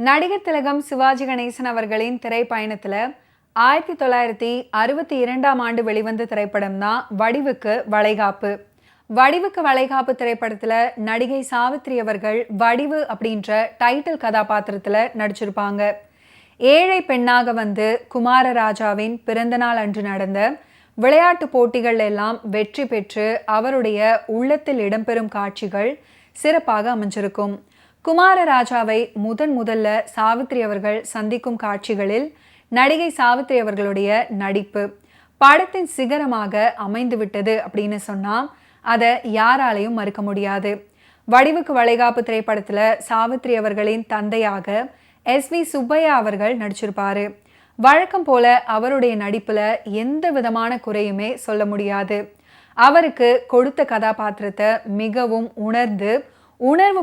நடிகர் திலகம் சிவாஜி கணேசன் அவர்களின் திரைப்பயணத்துல 1962ஆம் ஆண்டு வெளிவந்த திரைப்படம் தான் வடிவுக்கு வளைகாப்பு. வடிவுக்கு வளைகாப்பு திரைப்படத்துல நடிகை சாவித்ரி அவர்கள் வடிவு அப்படின்ற டைட்டில் கதாபாத்திரத்துல நடிச்சிருப்பாங்க. ஏழை பெண்ணாக வந்து குமாரராஜாவின் பிறந்தநாள் அன்று நடந்த விளையாட்டு போட்டிகள் எல்லாம் வெற்றி பெற்று அவருடைய உள்ளத்தில் இடம்பெறும் காட்சிகள் சிறப்பாக அமைஞ்சிருக்கும். குமாரராஜாவை முதல்ல சாவித்ரி அவர்கள் சந்திக்கும் காட்சிகளில் நடிகை சாவித்ரி அவர்களுடைய நடிப்பு படத்தின் சிகரமாக அமைந்துவிட்டது அப்படின்னு சொன்னால் அதை யாராலையும் மறுக்க முடியாது. வடிவுக்கு வளைகாப்பு திரைப்படத்தில் சாவித்ரி அவர்களின் தந்தையாக SV சுப்பையா அவர்கள் நடிச்சிருப்பாரு. வழக்கம் போல அவருடைய நடிப்பில் எந்த விதமான குறையுமே சொல்ல முடியாது. அவருக்கு கொடுத்த கதாபாத்திரத்தை மிகவும் உணர்வு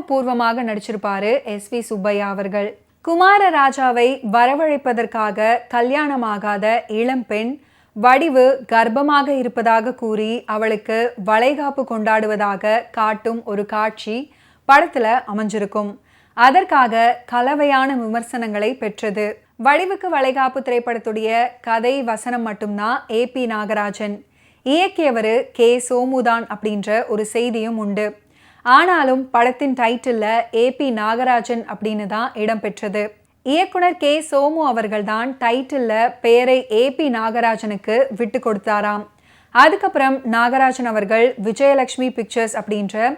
பூர்வமாக நடிச்சிருப்பாரு SV சுப்பையா அவர்கள். குமாரராஜாவை வரவழைப்பதற்காக கல்யாணமாகாத இளம்பெண் வடிவு கர்ப்பமாக இருப்பதாக கூறி அவளுக்கு வளைகாப்பு கொண்டாடுவதாக காட்டும் ஒரு காட்சி படத்துல அமைஞ்சிருக்கும். அதற்காக கலவையான விமர்சனங்களை பெற்றது. வடிவுக்கு வளைகாப்பு திரைப்படத்துடைய கதை வசனம் மட்டும்தான் AP நாகராஜன், இயக்கியவர் K சோமுதான் அப்படின்ற ஒரு செய்தியும் உண்டு. ஆனாலும் படத்தின் டைட்டில்ல AP நாகராஜன் அப்படின்னு தான் இடம்பெற்றது. இயக்குனர் K சோமு அவர்கள் தான் டைட்டில்ல பெயரை AP நாகராஜனுக்கு விட்டு கொடுத்தாராம். அதுக்கப்புறம் நாகராஜன் அவர்கள் விஜயலட்சுமி பிக்சர்ஸ் அப்படின்ற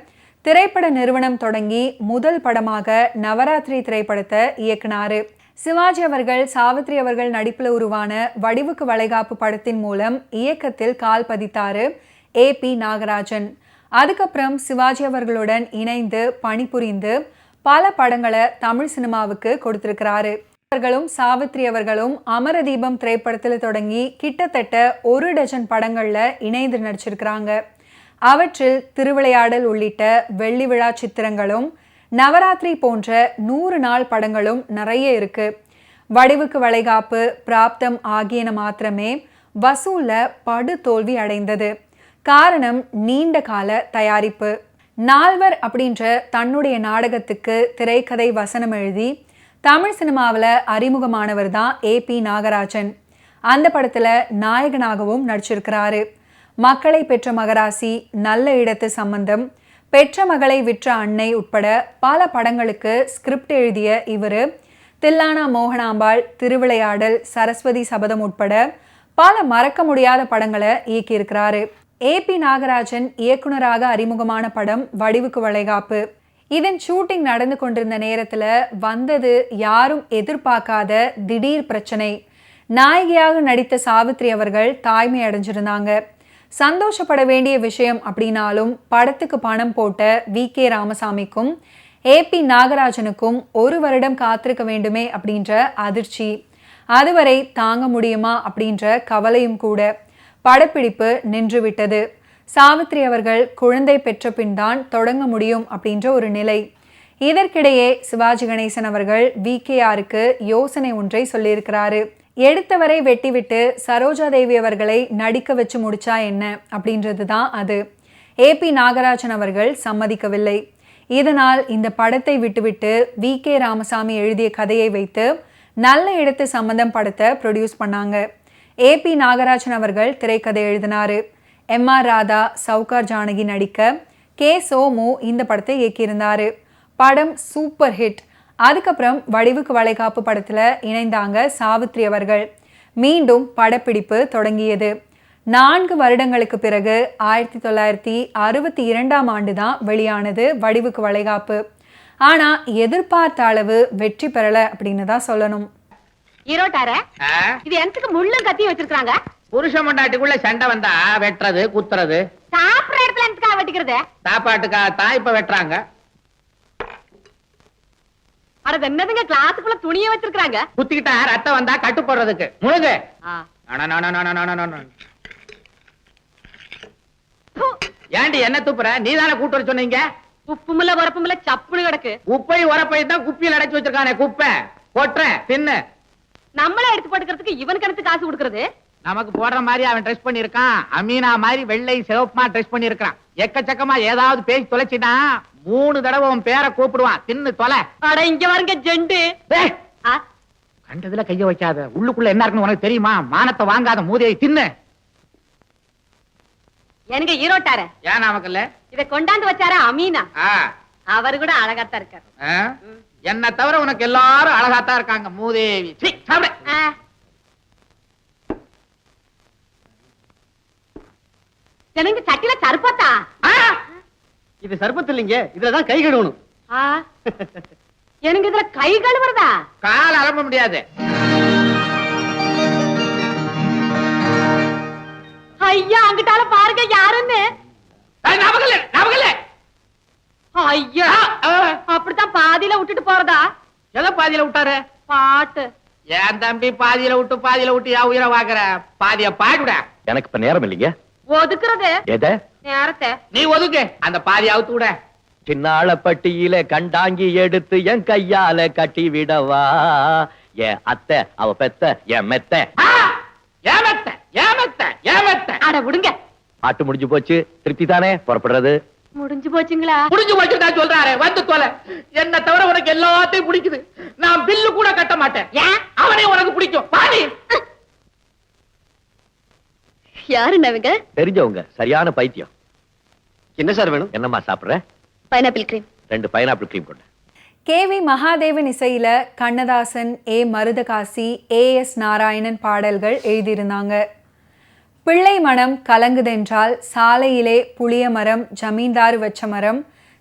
திரைப்பட நிறுவனம் தொடங்கி முதல் படமாக நவராத்திரி திரைப்படத்தை இயக்குனாரு. சிவாஜி அவர்கள் சாவித்ரி அவர்கள் நடிப்பில் உருவான வடிவுக்கு வளைகாப்பு படத்தின் மூலம் இயக்கத்தில் கால் பதித்தாரு AP நாகராஜன். அதுக்கப்புறம் சிவாஜி அவர்களுடன் இணைந்து பணிபுரிந்து பல படங்களை தமிழ் சினிமாவுக்கு கொடுத்திருக்கிறாரு. அவர்களும் சாவித்ரி அவர்களும் அமரதீபம் திரைப்படத்தில் தொடங்கி கிட்டத்தட்ட 1 டஜன் படங்கள்ல இணைந்து நடிச்சிருக்கிறாங்க. அவற்றில் திருவிளையாடல் உள்ளிட்ட வெள்ளி விழா சித்திரங்களும் நவராத்திரி போன்ற 100 நாள் படங்களும் நிறைய இருக்கு. வடிவுக்கு வளைகாப்பு பிராப்தம் ஆகியன மாத்திரமே வசூல்ல படு தோல்வி அடைந்தது. காரணம் நீண்ட கால தயாரிப்பு. நால்வர் அப்படின்ற தன்னுடைய நாடகத்துக்கு திரைக்கதை வசனம் எழுதி தமிழ் சினிமாவில் அறிமுகமானவர் தான் AP நாகராஜன். அந்த படத்துல நாயகனாகவும் நடிச்சிருக்கிறாரு. மக்களை பெற்ற மகராசி, நல்ல இடத்து சம்பந்தம், பெற்ற மகளை விற்ற அன்னை உட்பட பல படங்களுக்கு ஸ்கிரிப்ட் எழுதிய இவர் தில்லானா மோகனாம்பாள், திருவிளையாடல், சரஸ்வதி சபதம் உட்பட பல மறக்க முடியாத படங்களை இயக்கியிருக்கிறாரு. AP நாகராஜன் இயக்குனராக அறிமுகமான படம் வடிவுக்கு வளைகாப்பு. இதன் ஷூட்டிங் நடந்து கொண்டிருந்த நேரத்தில் வந்தது யாரும் எதிர்பார்க்காத திடீர் பிரச்சனை. நாயகியாக நடித்த சாவித்ரி அவர்கள் தாய்மை அடைஞ்சிருந்தாங்க. சந்தோஷப்பட வேண்டிய விஷயம் அப்படின்னாலும் படத்துக்கு பணம் போட்ட VK ராமசாமிக்கும் AP நாகராஜனுக்கும் 1 வருடம் காத்திருக்க வேண்டுமே அப்படின்ற அதிர்ச்சி, அதுவரை தாங்க முடியுமா அப்படின்ற கவலையும் கூட. படப்பிடிப்பு நின்றுவிட்டது. சாவித்ரி அவர்கள் குழந்தை பெற்ற பின் தான் தொடங்க முடியும் அப்படின்ற ஒரு நிலை. இதற்கிடையே சிவாஜி கணேசன் அவர்கள் VKRக்கு யோசனை ஒன்றை சொல்லியிருக்கிறாரு. எடுத்தவரை வெட்டிவிட்டு சரோஜா தேவி அவர்களை நடிக்க வச்சு முடிச்சா என்ன அப்படின்றது தான் அது. AP நாகராஜன் அவர்கள் சம்மதிக்கவில்லை. இதனால் இந்த படத்தை விட்டுவிட்டு VK ராமசாமி எழுதிய கதையை வைத்து நல்ல இடத்து சம்பந்தம் படத்தை ப்ரொடியூஸ் பண்ணாங்க. AP நாகராஜன் அவர்கள் திரைக்கதை எழுதினாரு. MR ராதா, சவுகார் ஜானகி நடிக்க K சோமு இந்த படத்தை இயக்கியிருந்தாரு. படம் சூப்பர் ஹிட். அதுக்கப்புறம் வடிவுக்கு வளைகாப்பு படத்துல இணைந்தாங்க சாவித்ரி அவர்கள். மீண்டும் படப்பிடிப்பு தொடங்கியது. 4 வருடங்களுக்கு பிறகு 1962ஆம் ஆண்டு தான் வெளியானது வடிவுக்கு வளைகாப்பு. ஆனா எதிர்பார்த்த அளவு வெற்றி பெறல அப்படின்னு தான் சொல்லணும். ஈரோட்டார இது எனக்கு முள்ளும் கத்தி வச்சிருக்காங்க. புருஷ மண்டாட்டிக்குள்ள சண்டை வந்தா வெட்டுறது குத்துறது. சாப்பிடுற இடத்துல எனக்கா வெட்டிக்கிறது? சாப்பாட்டுக்கா தான் இப்ப வெட்டுறாங்க. அது என்னதுங்க கிளாஸுக்குள்ள துணிய வச்சிருக்காங்க? குத்திக்கிட்டா ரத்தம் வந்தா கட்டு போடுறதுக்கு. முழுகு. ஏண்டி என்ன துப்புற? நீ தானே கூட்டு வர சொன்னீங்க. உப்புமுல உரப்புமுல சப்புனு கிடக்கு. உப்பை உரப்பை தான் குப்பியில் அடைச்சு வச்சிருக்கானே. குப்பை கொட்டுறேன் தின்னு. நம்மள எடுத்து போட்டுக்கிறதுக்கு இவனுக்கு எடுத்து காசு கொடுக்கறது? நமக்கு போடுற மாதிரி அவன் ட்ரெஸ் பண்ணிருக்கான். அமீனா மாதிரி வெள்ளை சிவப்புமா ட்ரெஸ் பண்ணிருக்கான். எக்கச்சக்கமா ஏதாவது பேசி தொலைச்சினா 3 தடவை உன் பேரை கூப்பிடுவான், தின்னு தொலை. அட இங்க வருங்க ஜெண்டு. டேய், ஆ, கண்டதுல கைய வைக்காத. உள்ளுக்குள்ள என்ன இருக்குன்னு உனக்கு தெரியுமா? மானத்தை வாங்காத மூதையை தின்னு. எனக்கு ஈரோட்டார ஏன் நமக்குல்ல? இத கொண்டாந்து வச்சாரா அமீனா, ஆ, அவரு கூட அழகாத்தான் இருக்காரு. ஆ? என்ன தவிர உனக்கு எல்லாரும் அழகாத்தான் இருக்காங்க மூதேவி. சீ, சாப்பிடு. ஆ, எனக்கு சட்டில சருப்பத்தா. ஆ, இது சர்பத்து இல்லைங்க, இதுலதான் கை கழுவணும். ஆ, எனக்கு இதுல கை கழுவுறதா? கால் அலம்ப முடியாது. ஐயா அங்கிட்டால பாருங்க யாருன்னு. ஏய், நமக்குல்ல, நமக்குல்ல. ஐயா ஆ, அப்படித்தான் பாதியில விட்டுட்டு போறதா? எதை பாதியில விட்டாரு? பாட்டு. ஏன் தம்பி பாதியில விட்டு யா உயிரை வாக்குற? பாதிய பாடுட. எனக்கு இப்ப நேரம் இல்லைங்க. ஒதுக்குறது எத நேரத்தை. நீ ஒதுக்கு, அந்த பாதிய அவுத்து விட. சின்னாள பட்டியில கண்டாங்கி எடுத்து என் கையால கட்டி விடவா, என் அத்தை அவ பெத்த என் மெத்த. ஆ, ஏமத்த ஏமத்த ஏமத்த. அட விடுங்க, பாட்டு முடிஞ்சு போச்சு, திருப்தி தானே புறப்படுறது. முடிஞ்சு போச்சுங்களா? புடிஞ்சு வச்சுட்டா சொல்றாரு, வந்து தொலை. என்ன தவிர உனக்கு எல்லாத்தையும் பிடிக்குது. நான் பில்லு கூட கட்ட மாட்டேன். ஏன்? அவனே உனக்கு பிடிக்கும். பாடி. யாரு நவங்க? தெரிஞ்சவங்க, சரியான பைத்தியம். என்ன சார் வேணும்? என்னம்மா சாப்பிடுற? Pineapple cream. 2 பைனாப்பிள் கிரீம் கொண்டு. கேவி மகாதேவன் இசையில கண்ணதாசன், ஏ மருதகாசி, ஏஎஸ் நாராயணன் பாடல்கள் எழுதியிருந்தாங்க. பிள்ளை மனம் கலங்குதென்றால், சாலையிலே புளிய மரம், ஜமீன்தார் வச்ச மரம்,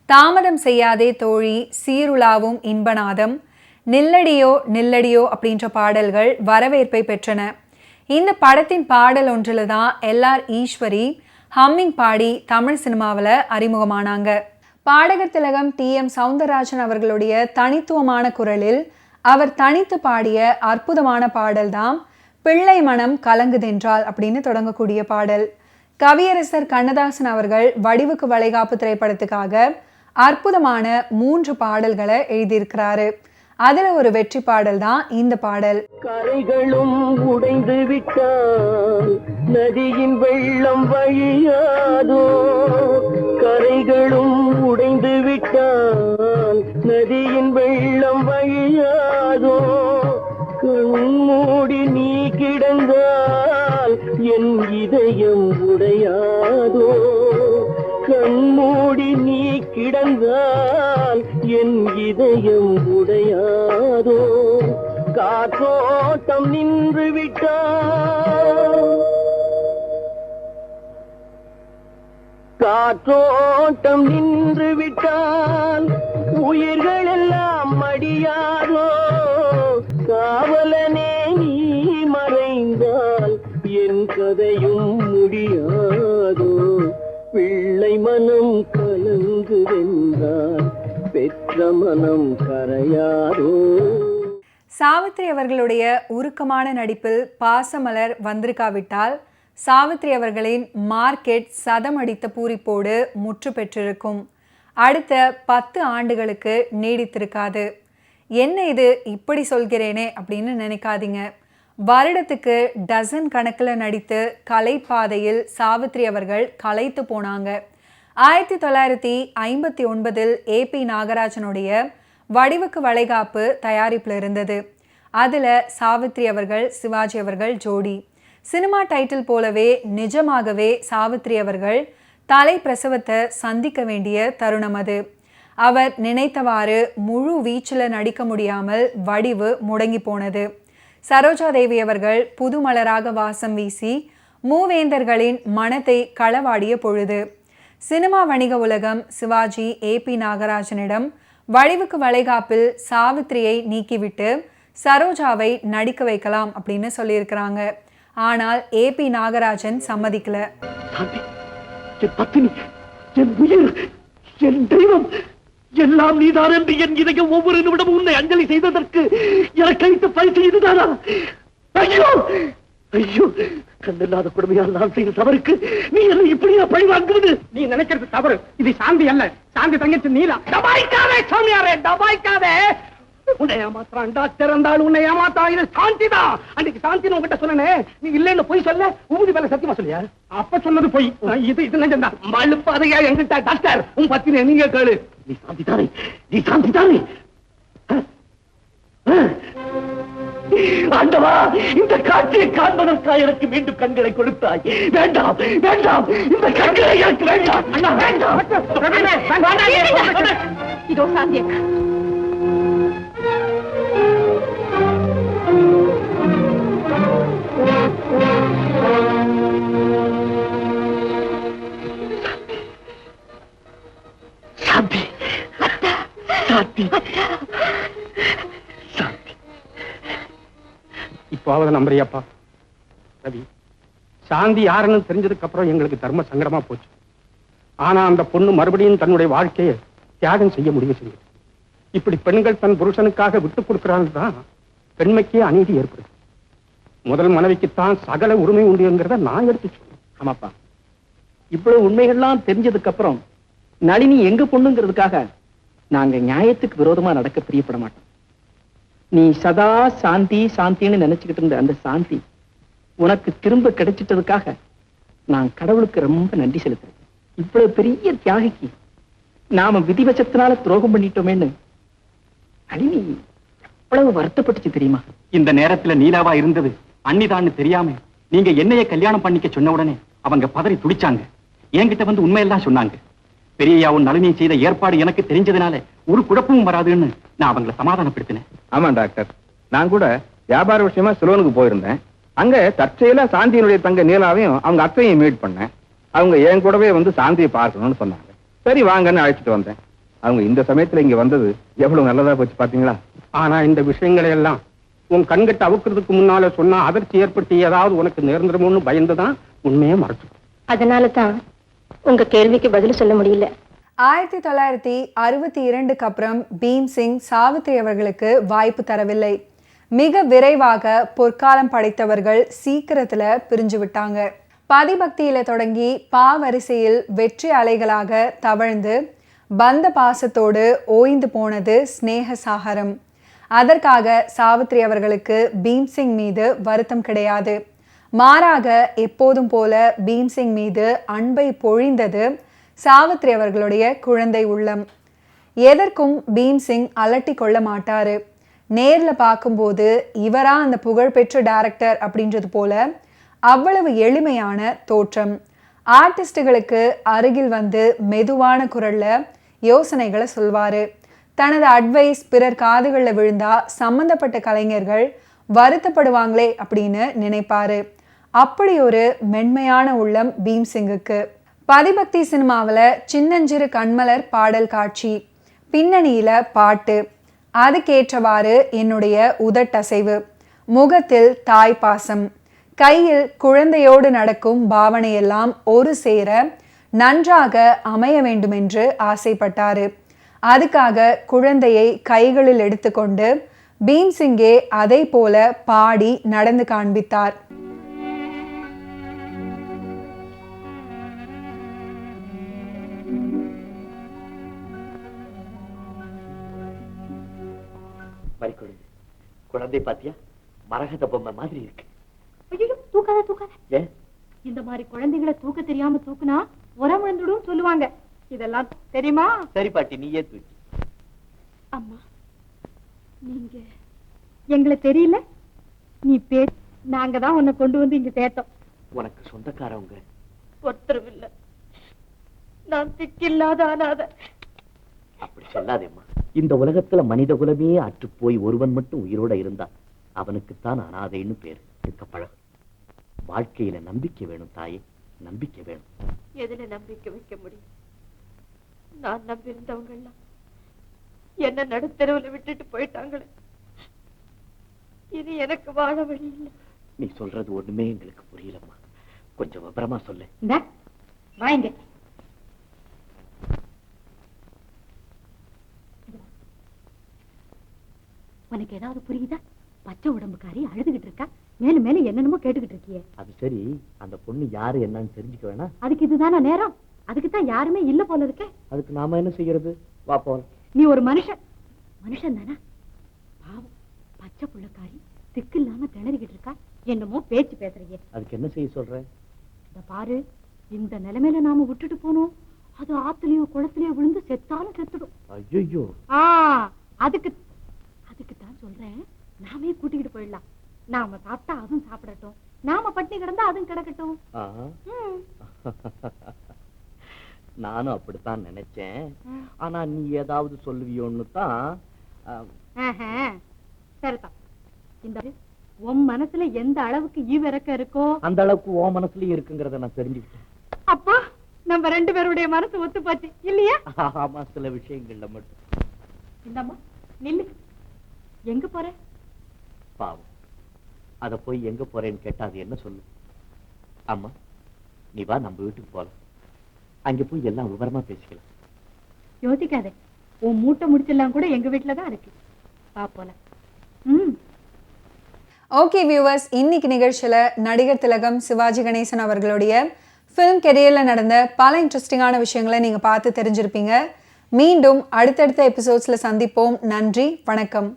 தாமதம் செய்யாதே தோழி, சீருலாவும் இன்பநாதம், நில்லடியோ நில்லடியோ அப்படின்ற பாடல்கள் வரவேற்பை பெற்றன. இந்த படத்தின் பாடல் ஒன்றில் தான் எல்ஆர் ஈஸ்வரி ஹம்மிங் பாடி தமிழ் சினிமாவில் அறிமுகமானாங்க. பாடகர் திலகம் TM சௌந்தரராஜன் அவர்களுடைய தனித்துவமான குரலில் அவர் தனித்து பாடிய அற்புதமான பாடல் தான் பிள்ளை மனம் கலங்குதென்றால் அப்படின்னு தொடங்கக்கூடிய பாடல். கவியரசர் கண்ணதாசன் அவர்கள் வடிவுக்கு வளைகாப்பு திரைப்படத்துக்காக அற்புதமான 3 பாடல்களை எழுதியிருக்கிறாரு. அதுல ஒரு வெற்றி பாடல் தான் இந்த பாடல். கரைகளும் உடைந்து விட்டால் நதியின் வெள்ளம் வழியாதோ, கரைகளும் உடைந்து விட்டால் நதியின் வெள்ளம் வழியாதோ, கண்மூடி நீ கிடந்தால் என் இதயம் உடையாதோ, கண்மூடி நீ கிடந்தால் என் இதயம் உடையாதோ, காற்றோட்டம் நின்று விட்டால், காற்றோட்டம் நின்று விட்டால் உயிர்கள் எல்லாம் மடியாதோ, காவலனே நீ மறைந்தால் என் கதையும் முடியாதோ, பிள்ளை மனம் கலங்குதென்றால் பெற்ற மனம் கரையாதோ. சாவித்ரி அவர்களுடைய உருக்கமான நடிப்பில் பாசமலர் வந்திருக்காவிட்டால் சாவித்ரி அவர்களின் மார்க்கெட் சதம் அடித்த பூரிப்போடு முற்று பெற்றிருக்கும். அடுத்த 10 ஆண்டுகளுக்கு நீடித்திருக்காது. என்ன இது இப்படி சொல்கிறேனே அப்படின்னு நினைக்காதீங்க. வருடத்துக்கு டசன் கணக்கில் நடித்து கலைப்பாதையில் சாவித்ரி அவர்கள் கலைத்து போனாங்க. 1959 AP நாகராஜனுடைய வடிவுக்கு வளைகாப்பு தயாரிப்பில் இருந்தது. அதில் சாவித்ரி அவர்கள் சிவாஜி அவர்கள் ஜோடி. சினிமா டைட்டில் போலவே நிஜமாகவே சாவித்ரி அவர்கள் தலை பிரசவத்தை சந்திக்க வேண்டிய தருணம் அது. அவர் நினைத்தவாறு முழு வீச்சில் நடிக்க முடியாமல் வடிவு முடங்கி போனது. சரோஜா தேவி அவர்கள் புதுமலராக வாசம் வீசி மூவேந்தர்களின் மனத்தை களவாடிய பொழுது. சினிமா வணிக உலகம் சிவாஜி AP நாகராஜனிடம் வடிவுக்கு வளைகாப்பில் சாவித்ரியை நீக்கிவிட்டு சரோஜாவை நடிக்க வைக்கலாம் அப்படின்னு சொல்லியிருக்கிறாங்க. ஆனால் AP நாகராஜன் சம்மதிக்கல. என் பத்தினி, என் உயிர், என் தெய்வம் எல்லாம் நீதான் என்று என் இதயம் ஒவ்வொரு நிமிடமும் உன்னை அஞ்சலி செய்ததற்கு எனக்கு அளித்த பரிசு இதுதானா? ஐயோ ஐயோ, கண்ணில்லாத கொடுமையால் நான் செய்த தவறுக்கு நீ என்னை இப்படியா பழி வாங்குவது? நீ நினைக்கிறது தவறு. இது சாந்தி அல்ல, சாந்தி தங்கச்சி நீலா. டபாய்க்காதே சாமியாரே, டபாய்க்காதே. உன்னை ஏமாத்தான் டாக்டர் இருந்தாலும் உன்னை ஏமாத்தா. இது சாந்திதான். அன்னைக்கு சாந்தி உங்ககிட்ட சொன்னே, நீ இல்லன்னு போய் சொல்ல, ஊதி மேல சத்தியமா சொல்லியா? அப்ப சொன்னது போய். இது நிஜம்தான். மழுப்பாதையா எங்கிட்ட டாக்டர், உன் பத்தினி நீங்க கேளு. நீ சாந்திதானே? நீ சாந்திதானே? ஆண்டவா, இந்த காட்சியை காண்பதற்காக எனக்கு மீண்டும் கண்களை கொடுத்தாய். வேண்டாம் வேண்டாம், இந்த கண்களை எனக்கு வேண்டாம். அண்ணா, வேண்டாம். இதோ சாந்தி அக்கா. சாந்தி, சாந்தி, சாந்தி. இப்பாவது நம்புறியாப்பா? ரவி, சாந்தி யாருன்னு தெரிஞ்சதுக்கு அப்புறம் எங்களுக்கு தர்ம சங்கடமா போச்சு. ஆனா அந்த பொண்ணு மறுபடியும் தன்னுடைய வாழ்க்கையை தியாகம் செய்ய முடிவு செஞ்சது. இப்படி பெண்கள் தன் புருஷனுக்காக விட்டுக் கொடுக்கிறாங்க தான் பெண்மைக்கே அநீதி ஏற்படுது. முதல் மனைவிக்குத்தான் சகல உரிமை உண்டுங்கிறத நான் எடுத்து சொல்றேன். ஆமாப்பா, இவ்வளவு உண்மைகள்லாம் தெரிஞ்சதுக்கு அப்புறம் நளினி எங்க பொண்ணுங்கிறதுக்காக நாங்க நியாயத்துக்கு விரோதமா நடக்க பிரியப்பட மாட்டோம். நீ சதா சாந்தி சாந்தின்னு நினைச்சுக்கிட்டு இருந்த அந்த சாந்தி உனக்கு திரும்ப கிடைச்சிட்டதுக்காக நான் கடவுளுக்கு ரொம்ப நன்றி செலுத்துறேன். இவ்வளவு பெரிய தியாகிக்கு நாம விதிவசத்தினால துரோகம் பண்ணிட்டோமேன்னு நளினி எவ்வளவு வருத்தப்பட்டுச்சு தெரியுமா? இந்த நேரத்துல நீலாவா இருந்தது அன்னிதான்னு தெரியாம நீங்க என்னைய கல்யாணம் பண்ணிக்க சொன்ன உடனே அவங்க பதறி துடிச்சாங்க. என்கிட்ட வந்து உண்மையெல்லாம் சொன்னாங்க. பெரியயாவும் நளினி செய்த ஏற்பாடு எனக்கு தெரிஞ்சதுனால ஒரு குழப்பமும் வராதுன்னு நான் அவங்களை சமாதானப்படுத்தினேன். ஆமா டாக்டர், நான் கூட வியாபார விஷயமா சிலோனுக்கு போயிருந்தேன். அங்க தற்செயலா சாந்தியினுடைய தங்க நீலாவையும் அவங்க அத்தையும் மீட் பண்ணேன். அவங்க என் கூடவே வந்து சாந்தியை பார்க்கணும்னு சொன்னாங்க. சரி வாங்கன்னு அழைச்சிட்டு வந்தேன். அவங்க இந்த சமயத்துல இங்க வந்தது எவ்வளவு நல்லதா போச்சு பாத்தீங்களா? ஆனா இந்த விஷயங்களை எல்லாம் உன் கண்கட்ட அவுக்கிறதுக்கு முன்னால சொன்னா அதிர்ச்சி ஏற்பட்டு ஏதாவது உனக்கு நேர்ந்துருமோன்னு பயந்துதான் உண்மையே மறைச்சு. அதனால தான் உங்க கேள்விக்கு பதில் சொல்ல முடியல. 1962க்கு அப்புறம் பீம்சிங் சாவித்ரி அவர்களுக்கு வாய்ப்பு தரவில்லை. மிக விரைவாக பொற்காலம் படைத்தவர்கள் சீக்கிரத்துல பிரிஞ்சு விட்டாங்க. பதிபக்தியில தொடங்கி பாவரிசையில் வெற்றி அலைகளாக தவழ்ந்து பந்த பாசத்தோடு ஓய்ந்து போனது ஸ்நேக சாகரம். அதற்காக சாவித்ரி அவர்களுக்கு பீம்சிங் மீது வருத்தம் கிடையாது. மாறாக எப்போதும் போல பீம்சிங் மீது அன்பை பொழிந்தது சாவித்ரி அவர்களுடைய குழந்தை உள்ளம். எதற்கும் பீம்சிங் அலட்டி கொள்ள மாட்டாரு. நேர்ல பார்க்கும்போது இவரா அந்த புகழ்பெற்ற டைரக்டர் அப்படின்றது போல அவ்வளவு எளிமையான தோற்றம். ஆர்டிஸ்டுகளுக்கு அருகில் வந்து மெதுவான குரல்ல யோசனைகளை சொல்வாரு. தனது அட்வைஸ் பிறர் காதுகளில் விழுந்தா சம்பந்தப்பட்ட கலைஞர்கள் வருத்தப்படுவாங்களே அப்படின்னு நினைப்பாரு. அப்படி ஒரு மென்மையான உள்ளம் பீம்சிங்குக்கு. பதிபக்தி சினிமாவில் சின்னஞ்சிறு கண்மலர் பாடல் காட்சி, பின்னணியில பாட்டு, அதுக்கேற்றவாறு என்னுடைய உதட்டசைவு, முகத்தில் தாய்ப்பாசம், கையில் குழந்தையோடு நடக்கும் பாவனையெல்லாம் ஒரு சேர நன்றாக அமைய வேண்டுமென்று ஆசைப்பட்டாரு. அதுக்காக குழந்தையை கைகளில் எடுத்துக்கொண்டு பீம்சிங்கே அதை போல பாடி நடந்து காண்பித்தார். குழந்தை பாத்தியா? மரகத பொம்மை மாதிரி இருக்கு. ஐயோ, தூக்காத தூக்காத. ஏன் இந்த மாதிரி குழந்தைகளை தூக்க தெரியாம தூக்குனா உரம் விழுந்துடும் சொல்லுவாங்க. இதெல்லாம் தெரியுமா? சரி பாட்டி, நீயே தூக்கி. அம்மா, நீங்க எங்களை தெரியல. நீ நாங்க தான் உன்னை கொண்டு வந்து இங்க சேர்த்தோம். உனக்கு சொந்தக்காரவங்க ஒருத்தரும் இல்ல. நான் திக்கில்லாத அனாதை. அப்படி சொல்லாதேம்மா. இந்த உலகத்துல மனித குலமே அற்று போய் ஒருவன் மட்டும் உயிரோட இருந்தான். அவனுக்குத்தான் அனாதைன்னு பேரு. இருக்க பழகு. வாழ்க்கையில நம்பிக்கை வேணும் தாயே, நம்பிக்கை வேணும். எதுல நம்பிக்கை வைக்க முடியும்? நான் நம்பியிருந்தவங்க எல்லாம் என்ன நடுத்தெருவுல விட்டுட்டு போயிட்டாங்களே. இது எனக்கு வாழ வழி இல்லை. நீ சொல்றது ஒண்ணுமே எங்களுக்கு புரியலம்மா. கொஞ்சம் விபரமா சொல்லு. வாங்க. உனக்கு ஏதாவது புரியுதா? பச்சை உடம்புக்காரி அழுதுகிட்டு இருக்கா. மேலும் மேலும் என்னென்னமோ கேட்டுக்கிட்டு இருக்கியே. அது சரி, அந்த பொண்ணு யாரு என்னன்னு தெரிஞ்சுக்க வேணாம்? அதுக்கு இதுதானா நேரம்? அதுக்குத்தான் யாருமே இல்ல போல இருக்க. அதுக்கு நாம என்ன செய்யறது? வா போலாம். நீ ஒரு மனுஷன். மனுஷன் தானா? பாவம், பச்சை புள்ளக்காரி திக்கு இல்லாம திணறிக்கிட்டு இருக்கா. என்னமோ பேச்சு பேசுறீங்க. அதுக்கு என்ன செய்ய சொல்ற? இத பாரு, இந்த நிலைமையில நாம விட்டுட்டு போனோம். அது ஆத்துலயோ குளத்துலயோ விழுந்து செத்தாலும் செத்துடும். ஐயோ, அதுக்கு தான் சொல்றேன், நாமே கூட்டிக்கிட்டு போயிடலாம். நாம சாப்பிட்டா அதுவும் சாப்பிடட்டும், நாம பட்டினி கிடந்தா அதுவும் கிடக்கட்டும். நானும் அப்படித்தான் நினைச்சேன். ஆனா நீ ஏதாவது சொல்லுவியோன்னு தான். சரிதான். இந்த உன் மனசுல எந்த அளவுக்கு ஈவிரக்கம் இருக்கோ அந்த அளவுக்கு உன் மனசுலயும் இருக்குங்கிறத நான் தெரிஞ்சுக்கிட்டேன். அப்போ நம்ம 2 பேருடைய மனசு ஒத்து போச்சு இல்லையா? ஆமா, சில விஷயங்கள்ல மட்டும். இந்தம்மா நில்லு. எங்க போற? பாவம், அத போய் எங்க போறேன்னு கேட்டா அது என்ன சொல்லு? அம்மா, நீ வா, நம்ம வீட்டுக்கு போலாம். அங்க போய் எல்லாம் விவரமா பேசிக்கலாம். யோசிக்காதே, உன் மூட்டை முடிச்செல்லாம் கூட எங்க வீட்டுலதான் இருக்கு. வா போல. ஓகே வியூவர்ஸ், இன்னைக்கு நிகழ்ச்சியில நடிகர் திலகம் சிவாஜி கணேசன் அவர்களுடைய ஃபிலிம் கெரியர்ல நடந்த பல இன்ட்ரெஸ்டிங்கான விஷயங்களை நீங்க பார்த்து தெரிஞ்சிருப்பீங்க. மீண்டும் அடுத்தடுத்த எபிசோட்ஸ்ல சந்திப்போம். நன்றி, வணக்கம்.